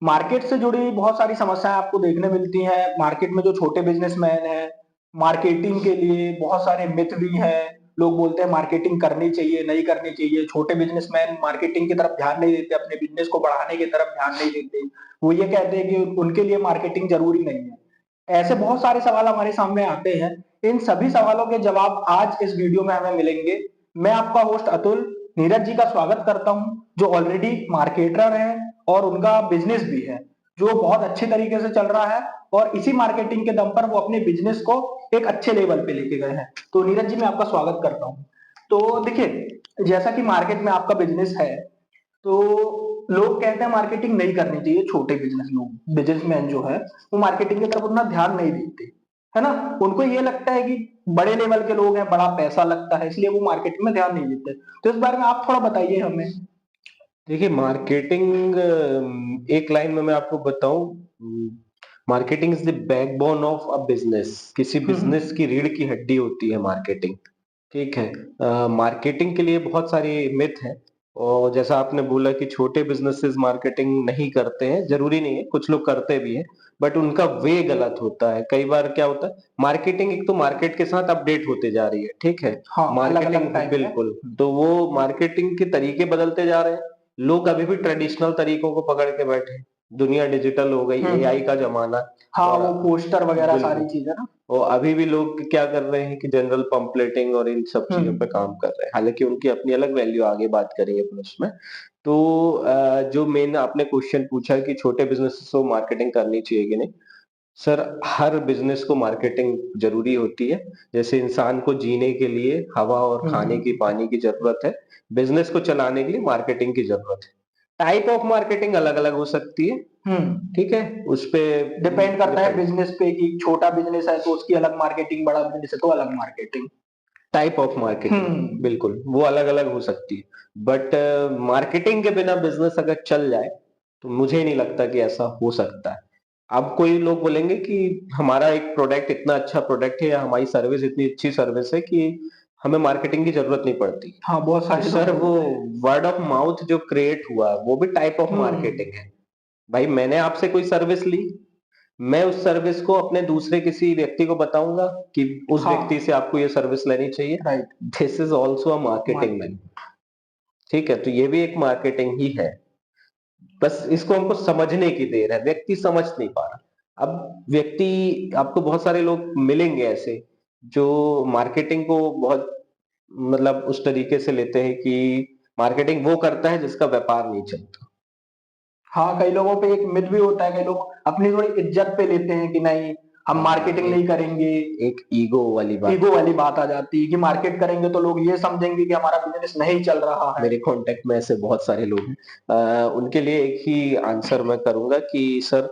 Market से जुड़ी बहुत सारी समस्याएं आपको देखने मिलती हैं। मार्केट में जो छोटे बिजनेसमैन हैं, मार्केटिंग के लिए बहुत सारे मिथ भी हैं। लोग बोलते हैं मार्केटिंग करनी चाहिए, नहीं करनी चाहिए। छोटे बिजनेसमैन मार्केटिंग की तरफ ध्यान नहीं देते, अपने बिजनेस को बढ़ाने की तरफ ध्यान नहीं देते। वो ये कहते हैं कि उनके लिए मार्केटिंग जरूरी नहीं है। ऐसे बहुत सारे सवाल हमारे सामने आते हैं। इन सभी सवालों के जवाब आज इस वीडियो में हमें मिलेंगे। मैं आपका होस्ट अतुल नीरज जी का स्वागत करता हूं, जो ऑलरेडी मार्केटर हैं और उनका बिजनेस भी है जो बहुत अच्छे तरीके से चल रहा है। और इसी मार्केटिंग के दम पर वो अपने बिजनेस को एक अच्छे लेवल पे लेके गए हैं। तो नीरज जी, मैं आपका स्वागत करता हूँ। तो देखिए, जैसा कि मार्केट में आपका बिजनेस है, तो लोग कहते हैं मार्केटिंग नहीं करनी चाहिए। छोटे बिजनेसमैन जो है वो मार्केटिंग की तरफ उतना ध्यान नहीं देते, है ना। उनको ये लगता है कि बड़े लेवल के लोग हैं, बड़ा पैसा लगता है, इसलिए वो मार्केटिंग में ध्यान नहीं देते। तो इस बारे में आप थोड़ा बताइए हमें। देखिए मार्केटिंग, एक लाइन में मैं आपको बताऊं, marketing is the backbone of a business. किसी बिजनेस की रीढ़ की हड्डी होती है मार्केटिंग। ठीक है। मार्केटिंग के लिए बहुत सारी मिथ है, और जैसा आपने बोला कि छोटे बिजनेसेस मार्केटिंग नहीं करते हैं, जरूरी नहीं है, कुछ लोग करते भी हैं, बट उनका वे गलत होता है। कई बार क्या होता है, मार्केटिंग एक तो मार्केट के साथ अपडेट होते जा रही है, ठीक है। हाँ, अलग अलग मार्केटिंग टाइप है। बिल्कुल, तो वो मार्केटिंग के तरीके बदलते जा रहे हैं। लोग अभी भी ट्रेडिशनल तरीकों को पकड़ के बैठे हैं। दुनिया डिजिटल हो गई, एआई का जमाना है। हाँ, और वो पोस्टर वगैरह बिल्कुल, सारी चीजें ना। और अभी भी लोग क्या कर रहे हैं कि जनरल पंपलेटिंग और इन सब चीजों पे हम्म। काम कर रहे हैं, हालांकि उनकी अपनी अलग वैल्यू, आगे बात करेंगे अपन उसमें। तो जो मेन आपने क्वेश्चन पूछा कि छोटे बिजनेस को मार्केटिंग करनी चाहिए कि नहीं, सर हर बिजनेस को मार्केटिंग जरूरी होती है। जैसे इंसान को जीने के लिए हवा और खाने की, हम्म। पानी की जरूरत है, बिजनेस को चलाने के लिए मार्केटिंग की जरूरत है। टाइप ऑफ मार्केटिंग अलग अलग हो सकती है, हम्म। ठीक है, उस पे डिपेंड करता है डिपेंड। बिजनेस पे कि छोटा बिजनेस है तो उसकी अलग मार्केटिंग, बड़ा बिजनेस है तो अलग मार्केटिंग। टाइप ऑफ मार्केटिंग हम्म। बिल्कुल वो अलग अलग हो सकती है, बट मार्केटिंग के बिना बिजनेस अगर चल जाए तो मुझे नहीं लगता कि ऐसा हो सकता है। अब कोई लोग बोलेंगे कि हमारा एक प्रोडक्ट इतना अच्छा प्रोडक्ट है, या हमारी सर्विस इतनी अच्छी सर्विस है कि हमें मार्केटिंग की जरूरत नहीं पड़ती। हाँ, बहुत तो सारे लोग सर वो बोलते हैं। वर्ड ऑफ माउथ जो क्रिएट हुआ वो भी टाइप ऑफ हम्म। मार्केटिंग है। भाई मैंने आपसे कोई सर्विस ली, मैं उस सर्विस को अपने दूसरे किसी व्यक्ति को बताऊंगा कि उस व्यक्ति से हाँ। आपको ये सर्विस लेनी चाहिए। Right. This is also a marketing man, marketing. ठीक है। तो ये भी एक मार्केटिंग ही है, बस इसको हमको समझने की देर है, व्यक्ति समझ नहीं पा रहा। अब व्यक्ति, आपको बहुत सारे लोग मिलेंगे ऐसे जो मार्केटिंग को बहुत, मतलब उस तरीके से लेते हैं कि मार्केटिंग वो करता है जिसका व्यापार नहीं चलता। हाँ, कई लोगों पे एक मिथ भी होता है, कई लोग अपनी थोड़ी इज्जत पे लेते हैं कि नहीं, हम हाँ, मार्केटिंग नहीं करेंगे। एक ईगो वाली बात ईगो है। वाली बात आ जाती है कि मार्केट करेंगे तो लोग ये समझेंगे कि हमारा बिजनेस नहीं चल रहा है। मेरे कांटेक्ट में ऐसे बहुत सारे लोग हैं। उनके लिए एक ही आंसर मैं करूंगा कि सर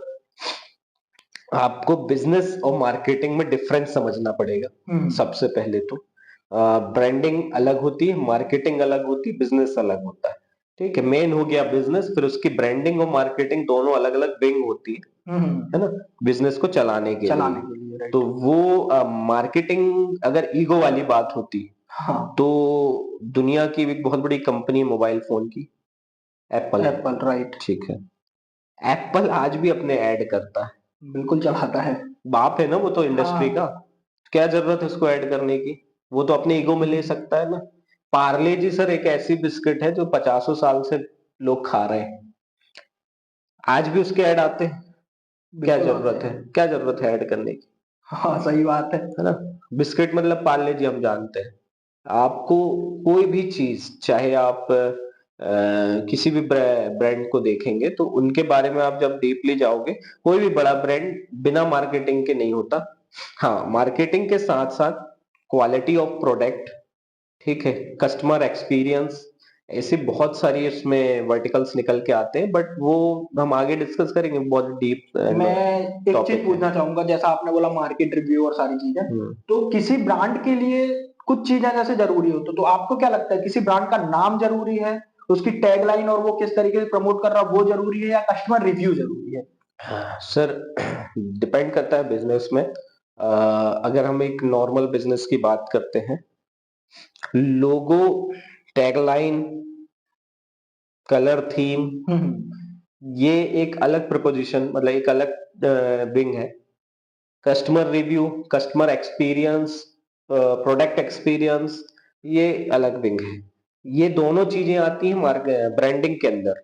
आपको बिजनेस और मार्केटिंग में डिफरेंस समझना पड़ेगा। हम्म। सबसे पहले तो ब्रांडिंग अलग होती है, मार्केटिंग अलग होती है, बिजनेस अलग होता है, ठीक है। मेन हो गया बिजनेस, फिर उसकी ब्रांडिंग और मार्केटिंग दोनों अलग अलग विंग होती है ना, बिजनेस को चलाने के चलाने लिए। के लिए, तो राइट। वो मार्केटिंग अगर ईगो वाली बात होती हाँ। तो दुनिया की एक बहुत बड़ी कंपनी है मोबाइल फोन की, एप्पल, एप्पल, राइट। ठीक है। एप्पल आज भी अपने ऐड करता है, बिल्कुल चढ़ाता है। बाप है ना वो तो इंडस्ट्री का। हाँ। क्या जरूरत है उसको ऐड करने की, वो तो अपने ईगो में ले सकता है ना। पार्ले जी सर एक ऐसी बिस्किट है जो 50 साल से लोग खा रहे हैं, आज भी उसके ऐड आते हैं। क्या बिल्कुल आते जरूरत है, हैं। क्या जरूरत है ऐड करने की, हाँ, सही बात है। है ना। बिस्किट मतलब पार्ले जी हम जानते हैं। आपको कोई भी चीज, चाहे आप किसी भी ब्रांड को देखेंगे तो उनके बारे में आप जब डीपली जाओगे, कोई भी बड़ा ब्रांड बिना मार्केटिंग के नहीं होता। हाँ, मार्केटिंग के साथ साथ क्वालिटी ऑफ प्रोडक्ट, ठीक है, कस्टमर एक्सपीरियंस, ऐसे बहुत सारी इसमें वर्टिकल्स निकल के आते हैं, बट वो हम आगे डिस्कस करेंगे, बहुत डीप मैं एक चीज टॉपिक है। पूछना चाहूंगा, जैसा आपने बोला मार्केट रिव्यू और सारी चीजें, हम्म। तो किसी ब्रांड के लिए कुछ चीजें जैसे जरूरी हो, तो आपको क्या लगता है, किसी ब्रांड का नाम जरूरी है, उसकी टैगलाइन और वो किस तरीके से प्रमोट कर रहा है वो जरूरी है, या कस्टमर रिव्यू जरूरी है? सर डिपेंड करता है बिजनेस में। अगर हम एक नॉर्मल बिजनेस की बात करते हैं, लोगो, टैगलाइन, कलर थीम, हम्म। ये एक अलग प्रपोजिशन, मतलब एक अलग विंग है। Customer review, customer experience, product experience, ये अलग विंग है। ये दोनों चीजें आती हैं ब्रांडिंग के अंदर।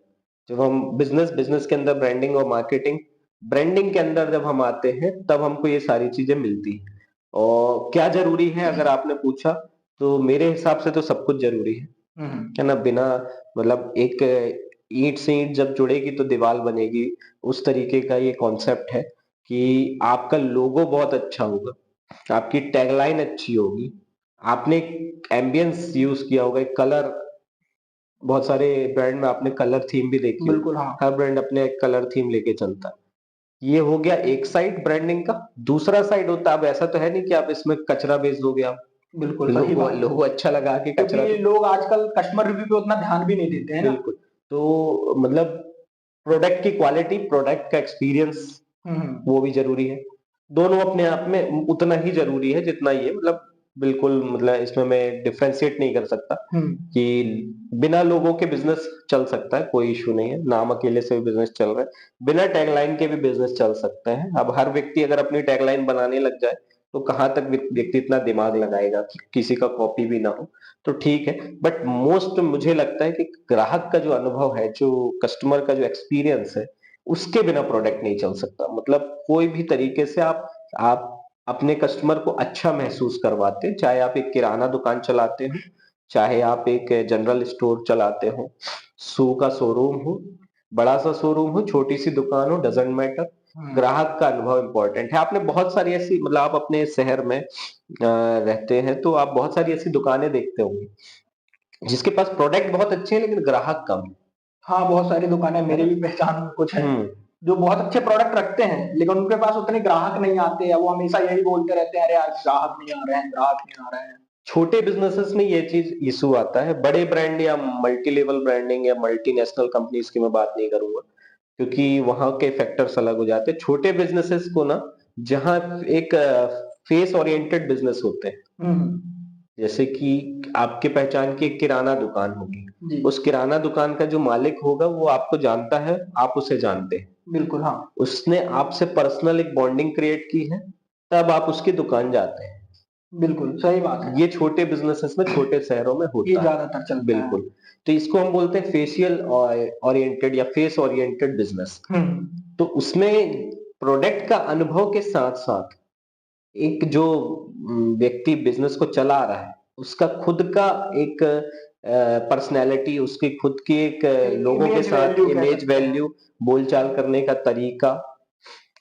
जब हम बिजनेस के अंदर ब्रांडिंग और मार्केटिंग, ब्रांडिंग के अंदर जब हम आते हैं तब हमको ये सारी चीजें मिलती हैं। और क्या जरूरी है अगर आपने पूछा, तो मेरे हिसाब से तो सब कुछ जरूरी है ना। बिना, मतलब एक ईंट से ईंट जब जुड़ेगी तो दीवार बनेगी, उस तरीके का ये कॉन्सेप्ट है कि आपका लोगो बहुत अच्छा होगा, आपकी टैगलाइन अच्छी होगी, आपने एम्बियंस यूज किया होगा, कलर, बहुत सारे ब्रांड में आपने कलर थीम भी देखी होगी। बिल्कुल, हाँ। हर ब्रांड अपने एक कलर थीम लेके चलता है। ये हो गया एक साइड ब्रांडिंग का। दूसरा साइड होता है, अब ऐसा तो है नहीं कि आप इसमें कचरा बेच दोगे आप, बिल्कुल, सही लोगो बात है। लोगो अच्छा लगा के कचरा क्योंकि तो, लोग आजकल कस्टमर रिव्यू पे उतना ध्यान भी नहीं देते हैं ना। बिल्कुल। तो मतलब प्रोडक्ट की क्वालिटी, प्रोडक्ट का एक्सपीरियंस, हुँ, हुँ। वो भी जरूरी है। दोनों अपने आप में उतना ही जरूरी है जितना ये, मतलब बिल्कुल, मतलब इसमें मैं डिफरेंशिएट नहीं कर सकता हुँ। कि बिना लोगों के बिजनेस चल सकता है, कोई इशू नहीं है। नाम अकेले से भी बिजनेस चल रहा है, बिना टैगलाइन के भी बिजनेस चल सकते हैं। अब हर व्यक्ति अगर अपनी टैगलाइन बनाने लग जाए तो कहाँ तक व्यक्ति इतना दिमाग लगाएगा कि किसी का कॉपी भी ना हो। तो ठीक है, बट मोस्ट मुझे लगता है कि ग्राहक का जो अनुभव है, जो कस्टमर का जो एक्सपीरियंस है, उसके बिना प्रोडक्ट नहीं चल सकता। मतलब कोई भी तरीके से आप अपने कस्टमर को अच्छा महसूस करवाते हैं, चाहे आप एक किराना दुकान चलाते हो, चाहे आप एक जनरल स्टोर चलाते हो, शू का शोरूम हो, बड़ा सा शोरूम हो, छोटी सी दुकान हो, डजेंट मैटर, हुँ। ग्राहक का अनुभव इंपॉर्टेंट है। आपने बहुत सारी ऐसी, मतलब आप अपने शहर में रहते हैं तो आप बहुत सारी ऐसी दुकानें देखते होंगे जिसके पास प्रोडक्ट बहुत अच्छे हैं लेकिन ग्राहक कम हाँ, बहुत सारी दुकानें है मेरी ना। भी पहचान में कुछ हैं, हम्म। जो बहुत अच्छे प्रोडक्ट रखते हैं, लेकिन उनके पास उतने ग्राहक नहीं आते हैं। वो हमेशा यही बोलते रहते हैं, "अरे यार, ग्राहक नहीं आ रहे हैं, ग्राहक नहीं आ रहे हैं।" छोटे बिजनेसेस में ये चीज इशू आता है। बड़े ब्रांड या मल्टी लेवल ब्रांडिंग या मल्टीनेशनल कंपनीज की मैं बात नहीं करूंगा, क्योंकि वहां के फैक्टर्स अलग हो जाते हैं। छोटे बिजनेसेस को ना, जहां एक फेस ओरिएंटेड बिजनेस होते हैं, हुँ, हुँ। जैसे कि आपके पहचान की एक किराना दुकान होगी, जी, उस किराना दुकान का जो मालिक होगा वो आपको जानता है, आप उसे जानते हैं, बिल्कुल, हाँ। उसने आपसे पर्सनल एक बॉन्डिंग क्रिएट की है, तब आप उसकी दुकान जाते हैं। बिल्कुल, सही बात है। ये छोटे बिजनेसेस में, छोटे शहरों में ये होता है। ज़्यादातर चलता है। बिल्कुल। तो इसको हम बोलते हैं फेशियल ओरिएंटेड या फेस ओरिएंटेड बिजनेस। हुँ। तो उसमें प्रोडक्ट का अनुभव के साथ साथ एक जो व्यक्ति बिजनेस को चला रहा है, उसका खुद का एक पर्सनैलिटी, उसकी खुद की एक एक लोगों के इमेज साथ वैल्यू कह इमेज सकते हैं। वैल्यू, बोलचाल करने का तरीका,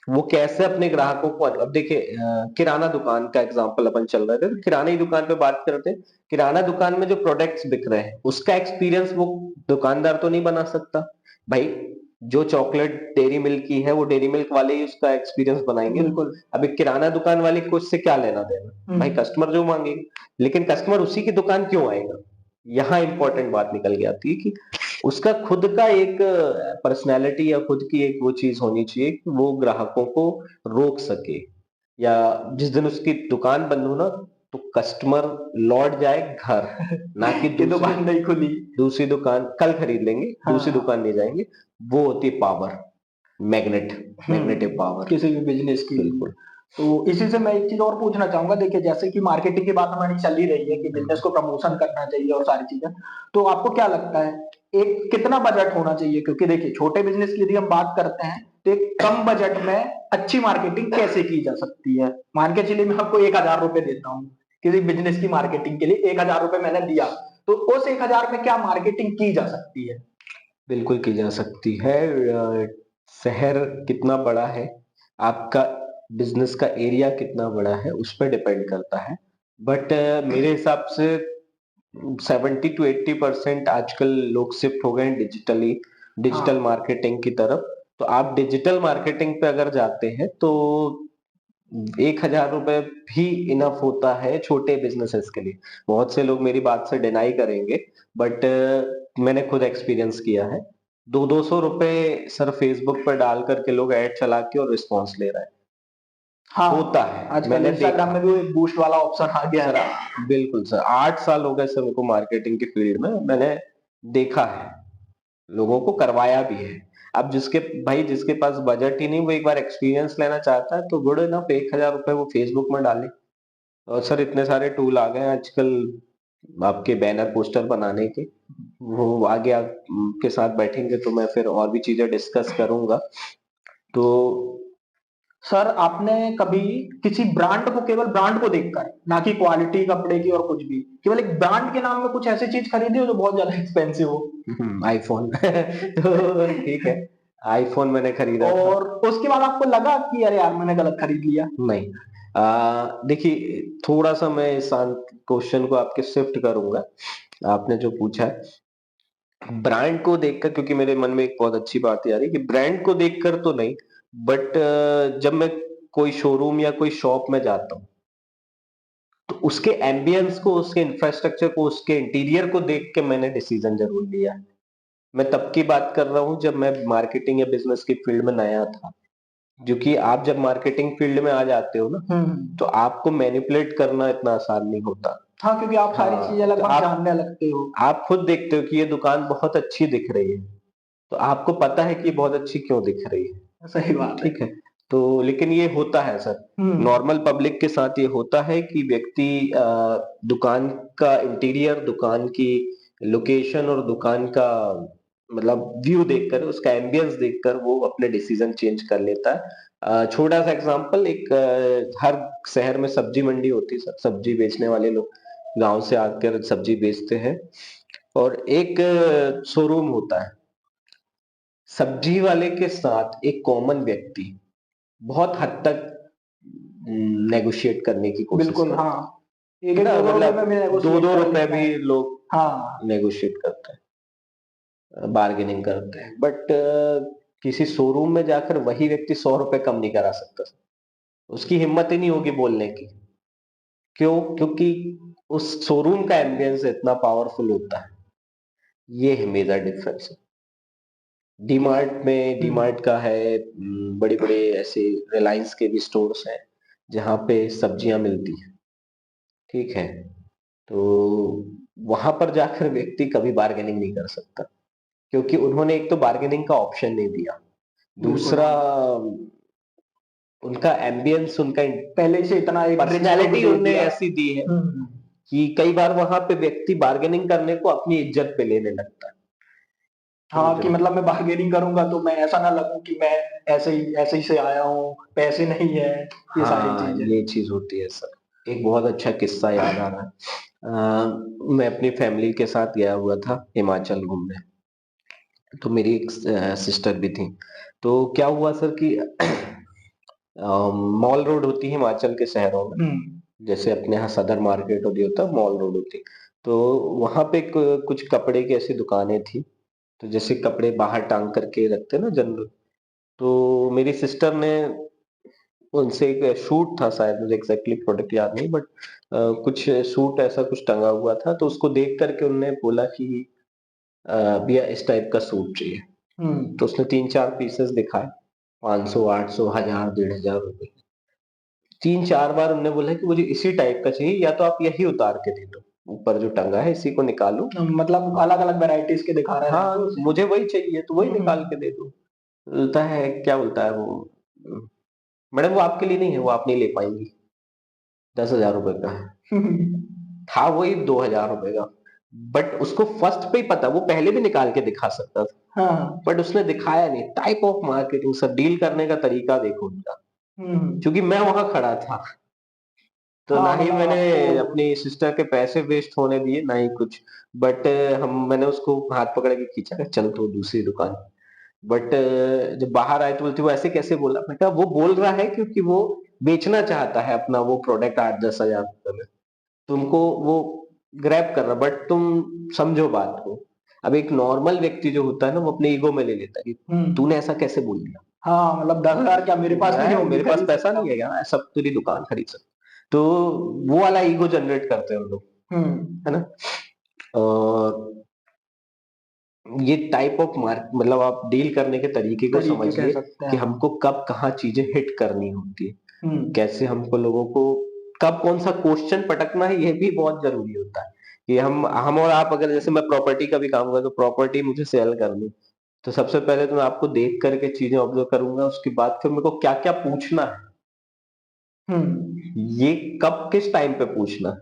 वो कैसे अपने ग्राहकों को, अब देखिए किराना दुकान का एग्जांपल अपन चल रहे थे, तो किराने की दुकान पे बात करते हैं। किराना दुकान में जो प्रोडक्ट्स बिक रहे हैं उसका एक्सपीरियंस वो दुकानदार तो नहीं बना सकता भाई। जो चॉकलेट डेयरी मिल्क की है वो डेयरी मिल्क वाले ही उसका एक्सपीरियंस बनाएंगे ना। बिल्कुल। अब एक किराना दुकान वाले को उससे क्या लेना देना, हुँ। भाई कस्टमर जो मांगेगा। लेकिन कस्टमर उसी की दुकान क्यों आएगा, यहाँ इंपॉर्टेंट बात निकल के आती है कि उसका खुद का एक पर्सनैलिटी या खुद की एक वो चीज होनी चाहिए कि वो ग्राहकों को रोक सके, या जिस दिन उसकी दुकान बंद हो ना, तो कस्टमर लौट जाए घर, ना कि कि दूसरी दुकान नहीं खुली। दूसरी दुकान कल खरीद लेंगे, दूसरी हाँ। दुकान नहीं जाएंगे। वो होती है पावर, मैग्नेट, मैग्नेटिव हुँ, पावर। किसी भी बिज़नेस की। बिल्कुल। तो इसी से मैं एक चीज़ और पूछना चाहूँगा, देखिए जैसे कि मार्केटिंग की बात हमारी चल ही रही है कि बिज़नेस को प्रमोशन करना चाहिए और सारी चीज़ें। तो आपको क्या लगता है, एक कितना बजट होना चाहिए? क्योंकि देखिए छोटे बिज़नेस की यदि हम बात करते हैं, तो एक कम बजट में अच्छी मार्केटिंग कैसे की जा सकती है? मान के चलिए मैं आपको ₹1000 देता हूँ, किसी बिज़नेस की मार्केटिंग के लिए ₹1000 मैंने दिया, तो उस 1000 में क्या मार्केटिंग की जा सकती है? बिल्कुल की जा सकती है। शहर कितना बड़ा है, आपका बिजनेस का एरिया कितना बड़ा है, उस पर डिपेंड करता है। बट मेरे हिसाब से 70 to 80% आजकल लोग शिफ्ट हो गए हैं डिजिटल हाँ, मार्केटिंग की तरफ। तो आप डिजिटल मार्केटिंग पे अगर जाते हैं तो 1000 रुपए भी इनफ होता है छोटे बिजनेसेस के लिए। बहुत से लोग मेरी बात से डिनाई करेंगे, बट मैंने खुद एक्सपीरियंस किया है। 200 रुपए सर फेसबुक पर डाल करके लोग ऐड चला के और रिस्पॉन्स ले रहा है, होता हाँ, है, आजकल मैंने इंस्टाग्राम देखा। में भी एक बूस्ट वाला ऑप्शन आ गया है सर ना। बिल्कुल सर, 8 साल हो गए सर मेरे को मार्केटिंग की फील्ड में, मैंने देखा है, लोगों को करवाया भी है। अब जिसके पास बजट ही नहीं, वो एक बार एक्सपीरियंस लेना चाहता है तो गुड इनफ, 1,000 रुपए वो फेसबुक में डाले। और सर इतने सारे टूल आ गए हैं आजकल आपके बैनर पोस्टर बनाने के। वो आगे आपके साथ बैठेंगे तो मैं फिर और भी चीजें डिस्कस करूंगा। तो सर आपने कभी किसी ब्रांड को, केवल ब्रांड को देखकर, ना कि क्वालिटी कपड़े की और कुछ भी, केवल एक ब्रांड के नाम में कुछ ऐसी चीज खरीदी हो जो बहुत ज्यादा एक्सपेंसिव हो? आईफोन तो ठीक है, आईफोन मैंने खरीदा था। और उसके बाद आपको लगा कि अरे यार मैंने गलत खरीद लिया? नहीं, देखिए थोड़ा सा मैं इस क्वेश्चन को आपके शिफ्ट करूंगा। आपने जो पूछा है ब्रांड को देखकर, क्योंकि मेरे मन में एक बहुत अच्छी बात आ रही है कि ब्रांड को देखकर तो नहीं, बट जब मैं कोई शोरूम या कोई शॉप में जाता हूँ तो उसके एम्बियंस को, उसके इंफ्रास्ट्रक्चर को, उसके इंटीरियर को देख के मैंने डिसीजन जरूर लिया। मैं तब की बात कर रहा हूँ जब मैं मार्केटिंग या बिजनेस की फील्ड में नया था। क्योंकि आप जब मार्केटिंग फील्ड में आ जाते हो ना, तो आपको मैनिपुलेट करना इतना आसान नहीं होता। हाँ, क्योंकि आप सारी हाँ, चीजें तो लगभग जानने लगते हो। आप खुद देखते हो कि ये दुकान बहुत अच्छी दिख रही है, तो आपको पता है कि ये बहुत अच्छी क्यों दिख रही है। सही बात है। ठीक है, तो लेकिन ये होता है सर, नॉर्मल पब्लिक के साथ ये होता है कि व्यक्ति दुकान का इंटीरियर, दुकान की लोकेशन और दुकान का मतलब व्यू देखकर, उसका एम्बियंस देखकर वो अपने डिसीजन चेंज कर लेता है। छोटा सा एग्जांपल, एक हर शहर में सब्जी मंडी होती है सर, सब्जी बेचने वाले लोग गांव से आकर सब्जी बेचते हैं, और एक शोरूम होता है। सब्जी वाले के साथ एक कॉमन व्यक्ति बहुत हद तक नेगोशिएट करने की कोशिश बिल्कुल, करता हाँ। है। एक एक दो दो रुपए मतलब में भी दो नेगोशिएट दो कर रुपए लेता भी है। लोग हाँ। नेगोशिएट करते हैं, बार्गेनिंग करते हैं, बट किसी शोरूम में जाकर वही व्यक्ति 100 रुपए कम नहीं करा सकता। उसकी हिम्मत ही नहीं होगी बोलने की। क्यों? क्योंकि उस शोरूम का एम्बियंस इतना पावरफुल होता है। ये है मेजर डिफरेंस। डीमार्ट का है, बड़े बड़े ऐसे रिलायंस के भी स्टोर्स हैं जहाँ पे सब्जियां मिलती हैं। ठीक है, तो वहां पर जाकर व्यक्ति कभी बार्गेनिंग नहीं कर सकता, क्योंकि उन्होंने एक तो बार्गेनिंग का ऑप्शन नहीं दिया, बिल्कुल, दूसरा हाँ। उनका एम्बियंस, उनका पहले से इतना एक रिच लुक पर्सनैलिटी दे उनने दिया। ऐसी दी है हम्म। कि कई बार वहां पे व्यक्ति बार्गेनिंग करने को अपनी इज्जत पे लेने लगता है। समझ हाँ, कि रहे हैं? मतलब मैं बार्गेनिंग करूंगा तो मैं ऐसा ना लगूं कि मैं ऐसे ही से आया हूँ, पैसे नहीं है, ये सारी हाँ, चीजें। ये चीज होती है सर। एक बहुत अच्छा किस्सा याद आ रहा है। मैं अपनी फैमिली के साथ गया हुआ था हिमाचल घूमने। तो मेरी एक सिस्टर भी थी। तो क्या हुआ सर कि मॉल रोड होती है हिमाचल के शहरों में, जैसे अपने यहाँ सदर मार्केट होती होता है, मॉल रोड होती। तो वहां पे कुछ कपड़े की ऐसी दुकानें थी, तो जैसे कपड़े बाहर टांग करके रखते हैं ना जनरल। तो मेरी सिस्टर ने उनसे एक शूट था, शायद मुझे एग्जैक्टली प्रोडक्ट याद नहीं, बट कुछ सूट ऐसा कुछ टंगा हुआ था, तो उसको देख करके उनने बोला कि भैया इस टाइप का सूट चाहिए। तो उसने 3-4 पीसेस दिखाए, 500, 800, 1000, 1500 रुपए। 3-4 बार उन्होंने बोला कि मुझे इसी टाइप का चाहिए, या तो आप यही उतार के दे दो, ऊपर जो टंगा है इसी को निकालो। मतलब अलग अलग वेराइटीज के दिखा रहे हैं हाँ, आपको उसे? मुझे वही चाहिए तो वही निकाल के दे दो। बोलता है, क्या बोलता है वो, मैडम वो आपके लिए नहीं है, वो आप नहीं ले पाएंगी, 10,000 रुपए का है। था वही 2,000 रुपए का, बट उसको फर्स्ट पे ही पता, वो पहले भी निकाल के दिखा सकता था, हाँ। बट उसने दिखाया नहीं। Type of marketing sir, deal करने का तरीका देखो उनका। क्योंकि मैं वहां खड़ा था, तो ना हाँ, ही मतलब मैंने आपको। अपनी सिस्टर के पैसे वेस्ट होने दिए, ना ही कुछ। बट मैंने उसको हाथ पकड़ के खींचा कि चल तो दूसरी दुकान। बट जब बाहर आए तो बोलती, वो ऐसे कैसे बोला? मैं कहा वो बोल रहा है क्योंकि वो बेचना चाहता है अपना वो प्रोडक्ट 8-10 हजार रुपए में, तुमको वो ग्रैब कर रहा, बट तुम समझो बात को। अब एक नॉर्मल व्यक्ति जो होता है ना, वो अपने ईगो में ले लेता है कि तूने ऐसा कैसे बोल दिया, हाँ, मतलब 10,000 क्या मेरे पास नहीं होंगे, मेरे पास खरीद पैसा सकता नहीं है हूँ। क्या, सब तेरी दुकान खरीद सकता। तो वो वाला ईगो जनरेट करते हैं वो लोग, है ना। और ये टाइप ऑफ मार्क, मतलब आप डील करने के तरीके को तरीके कह समझिए सकते कि हैं, हाँ। हमको कब कहाँ चीजें हिट करनी होती है, कैसे हमको लोगों को कब कौन सा क्वेश्चन पटकना है, ये भी बहुत जरूरी होता है। कि हम और आप, अगर जैसे मैं प्रॉपर्टी का भी काम कर, तो प्रॉपर्टी मुझे सेल करनी, तो सबसे पहले तो मैं आपको देख करके चीजें ऑब्जर्व करूंगा, उसके बाद फिर मेरे को क्या क्या पूछना है, ये कब किस टाइम पे पूछना है,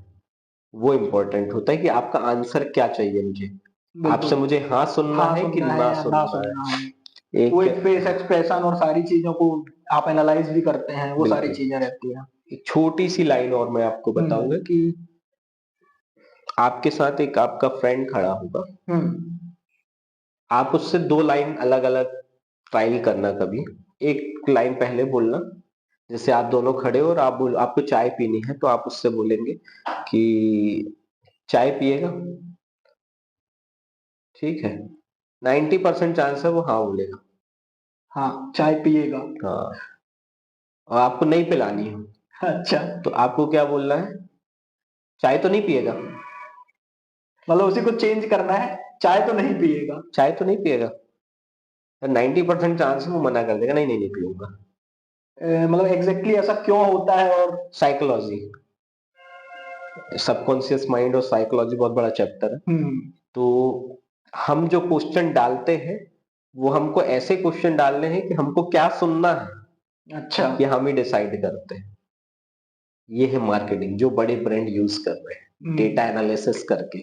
वो इम्पोर्टेंट होता है कि आपका आंसर क्या चाहिए मुझे, आपसे बिल्कुल। मुझे हाँ सुनना हाँ है कि सुनना है ना या ना सुनना सुनना है, है। वो एक एक फेस एक्सप्रेशन और सारी चीजों को आप एनालाइज भी करते हैं, वो सारी बिल्कुल, चीजें रहती हैं। एक छोटी सी लाइन और मैं आपको बताऊंगा हम्म। कि आपके साथ एक आपका फ्रेंड खड़ा होगा, हम्म। आप उससे दो लाइन अलग अलग ट्रायल करना कभी। एक लाइन पहले बोलना, जैसे आप दोनों खड़े हो और आपको चाय पीनी है, तो आप उससे बोलेंगे कि चाय पिएगा, ठीक है, 90% चांस है वो हाँ बोलेगा। हाँ, चाय पिएगा। हाँ, और आपको नहीं पिलानी है, अच्छा, तो आपको क्या बोलना है, चाय तो नहीं पिएगा, मतलब उसी को चेंज करना है, चाय तो नहीं पिएगा। चाय तो नहीं पिएगा, 90% चांस है वो मना कर देगा, नहीं नहीं नहीं पीऊंगा। मतलब एग्जैक्टली ऐसा क्यों होता है? और साइकोलॉजी, सबकॉन्शियस माइंड और साइकोलॉजी बहुत बड़ा चैप्टर है। हम्म। तो हम जो क्वेश्चन डालते हैं, वो हमको ऐसे क्वेश्चन डालने हैं कि हमको क्या सुनना है, अच्छा। ये हम ही डिसाइड करते हैं। ये है मार्केटिंग जो बड़े ब्रांड यूज कर रहे हैं डेटा हम्म। एनालिसिस करके,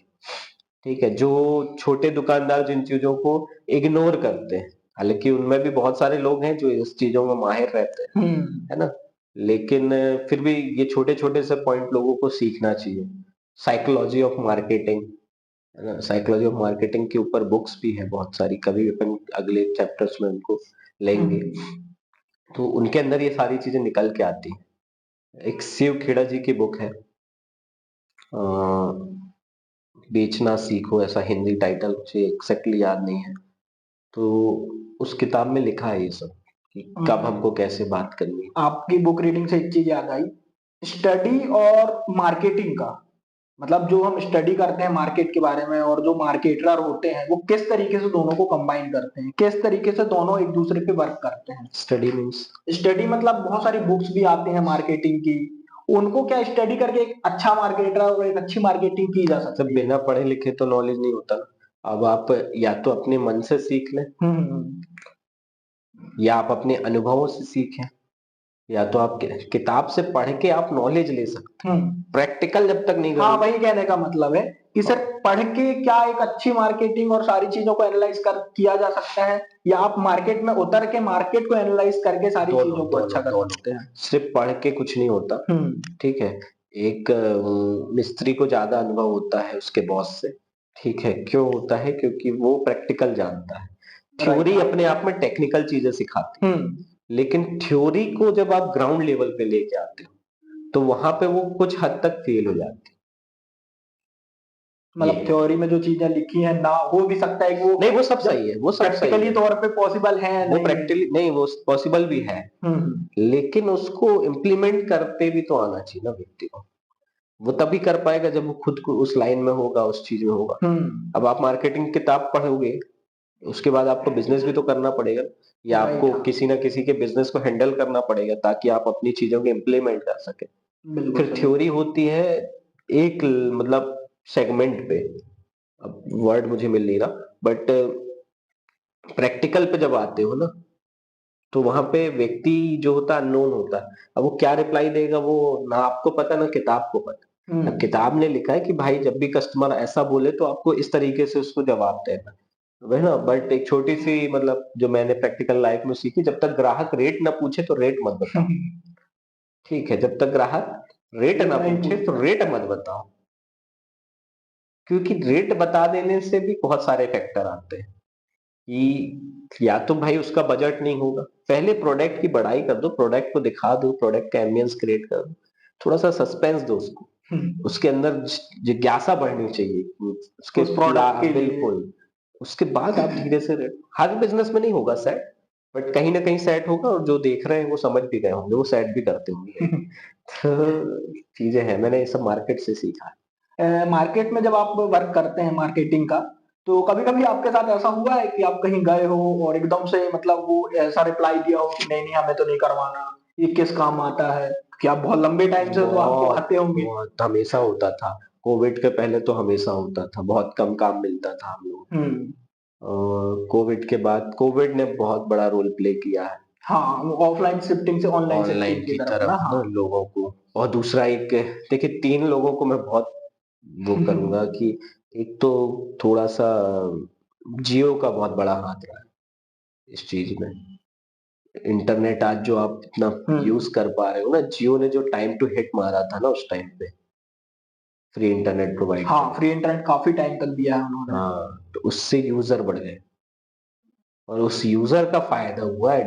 ठीक है। जो छोटे दुकानदार जिन चीजों को इग्नोर करते हैं, हालांकि उनमें भी बहुत सारे लोग हैं जो इस चीजों में माहिर रहते हैं, हम्म। है ना, लेकिन फिर भी ये छोटे छोटे से पॉइंट लोगों को सीखना चाहिए। साइकोलॉजी ऑफ मार्केटिंग, है ना, साइकोलॉजी ऑफ मार्केटिंग के ऊपर बुक्स भी है बहुत सारी, कभी अपन अगले चैप्टर्स में उनको लेंगे, हम्म। तो उनके अंदर ये सारी चीजें निकल के आती हैं। एक शिव खेड़ा जी की बुक है, अ, बेचना सीखो, ऐसा हिंदी टाइटल, मुझे एग्जैक्टली याद नहीं है। तो उस किताब में लिखा है ये सब कि कब हम्म। हमको कैसे बात करनी है। आपकी बुक रीडिंग से एक चीज याद आई, स्टडी और मार्केटिंग का, मतलब जो हम स्टडी करते हैं मार्केट के बारे में और जो मार्केटर होते हैं वो किस तरीके से दोनों को कंबाइन करते हैं, किस तरीके से दोनों एक दूसरे पे वर्क करते हैं। स्टडी मीन्स, स्टडी मतलब बहुत सारी बुक्स भी आती हैं मार्केटिंग की, उनको क्या स्टडी करके एक अच्छा मार्केटर और एक अच्छी मार्केटिंग की जा जब सकती है। बिना पढ़े लिखे तो नॉलेज नहीं होता ना। अब आप या तो अपने मन से सीख लें, हम्म। या आप अपने अनुभवों से सीखें, या तो आप किताब से पढ़ के आप नॉलेज ले सकते हैं, हम्म। प्रैक्टिकल जब तक नहीं हाँ, करोगे। वही कहने का मतलब है कि हाँ, सिर्फ पढ़ के क्या एक अच्छी मार्केटिंग और सारी चीजों को एनालाइज कर किया जा सकता है, या आप मार्केट में उतर के मार्केट को एनालाइज करके सारी दोनों चीजों को अच्छा दोनों कर दोनों, सकते हैं। सिर्फ पढ़ के कुछ नहीं होता, हम्म। ठीक है। एक मिस्त्री को ज्यादा अनुभव होता है उसके बॉस से, ठीक है, क्यों होता है, क्योंकि वो प्रैक्टिकल जानता है। राइट। थ्योरी अपने आप में टेक्निकल चीजें सिखाती है, हम्म। लेकिन थ्योरी को जब आप ग्राउंड लेवल पे लेके आते हो, तो वहां पे वो कुछ हद तक फेल हो जाती है। ये मतलब है, थ्योरी में जो चीजें लिखी हैं ना हो भी सकता है कि वो नहीं वो सब जब सही है, वो सब सही प्रैक्टिकली है, तौर पे पॉसिबल है या वो नहीं है। प्रैक्टिकली नहीं, वो पॉसिबल भी है, हम्म। लेकिन उसको इम्प्लीमेंट करते भी तो आना चाहिए ना व्यक्ति को। वो तभी कर पाएगा जब वो खुद को उस लाइन में होगा, उस चीज में होगा। हम्म। अब आप मार्केटिंग किताब पढ़ोगे, उसके बाद आपको बिजनेस भी तो करना पड़ेगा, या राइट। आपको किसी ना किसी के बिजनेस को हैंडल करना पड़ेगा ताकि आप अपनी चीजों को इम्प्लीमेंट कर सके। बिल्कुल फिर सही। थ्योरी होती है एक मतलब सेगमेंट पे, अब वर्ड मुझे मिल नहीं रहा, बट प्रैक्टिकल पे जब आते हो ना, तो वहां पे व्यक्ति जो होता है अननोन होता है। अब वो क्या रिप्लाई देगा, वो ना आपको पता ना किताब को पता। अब हम्म। किताब ने लिखा है कि भाई जब भी कस्टमर ऐसा बोले तो आपको इस तरीके से उसको जवाब देना, वही ना। बट एक छोटी सी मतलब जो मैंने प्रैक्टिकल लाइफ में सीखी, जब तक ग्राहक रेट ना पूछे तो रेट मत बताओ, ठीक है, जब तक ग्राहक रेट रेट ना नहीं पूछे तो पूछता। रेट मत बताओ, क्योंकि रेट बता देने से भी बहुत सारे फैक्टर आते हैं कि या तो भाई उसका बजट नहीं होगा, पहले प्रोडक्ट की बड़ाई कर दो, प्रोडक्ट को दिखा दो, प्रोडक्ट का एम्बियंस क्रिएट कर दो, थोड़ा सा सस्पेंस दो उसको, उसके अंदर जिज्ञासा बढ़नी चाहिए उसके उस प्रोडक्ट के लिए। बिल्कुल। उसके बाद आप धीरे से रेट, हर बिजनेस में नहीं होगा सेट, बट कहीं ना कहीं सेट होगा, और जो देख रहे हैं वो समझ भी गए होंगे, वो सेट भी करते होंगे। तो चीजें हैं, मैंने ये सब मार्केट से सीखा मार्केट में जब आप वर्क करते हैं मार्केटिंग का, तो कभी कभी आपके साथ ऐसा हुआ है कि आप कहीं गए हो और एकदम से मतलब वो ऐसा रिप्लाई दिया हो कि नहीं नहीं हमें तो नहीं करवाना, ये किस काम आता है? कि आप बहुत लंबे टाइम है। से तो आपको बहुत आते होंगे। बहुत हमेशा होता था, कोविड के पहले तो हमेशा होता था, बहुत कम काम मिलता था हम लोग। हम्म। कोविड के बाद कोविड ने बहुत बड़ा रोल प्ले किया है हाँ, वो ऑफलाइन शिफ्टिंग से ऑनलाइन ऑनलाइन शिफ्टिंग की की तरफ ना, तरफ ना हाँ। लोगों को। और दूसरा एक, देखिए 3 लोगों को मैं बहुत वो करूँगा कि एक तो थोड़ा-सा जियो का बहुत बड़ा हाथ रहा है इस चीज़ में। इंटरनेट आज जो आप इतना हुँ। यूज़ कर पा रहे हो ना, जियो ने जो टाइम टू हिट मारा था ना उस टाइम पे, फ्री इंटरनेट प्रोवाइड हाँ, करके। फ्री इंटरनेट काफ़ी टाइम तक दिया है उन्होंने। हाँ, तो उससे यूज़र बढ़ गए और उस यूज़र का फ़ायदा हुआ है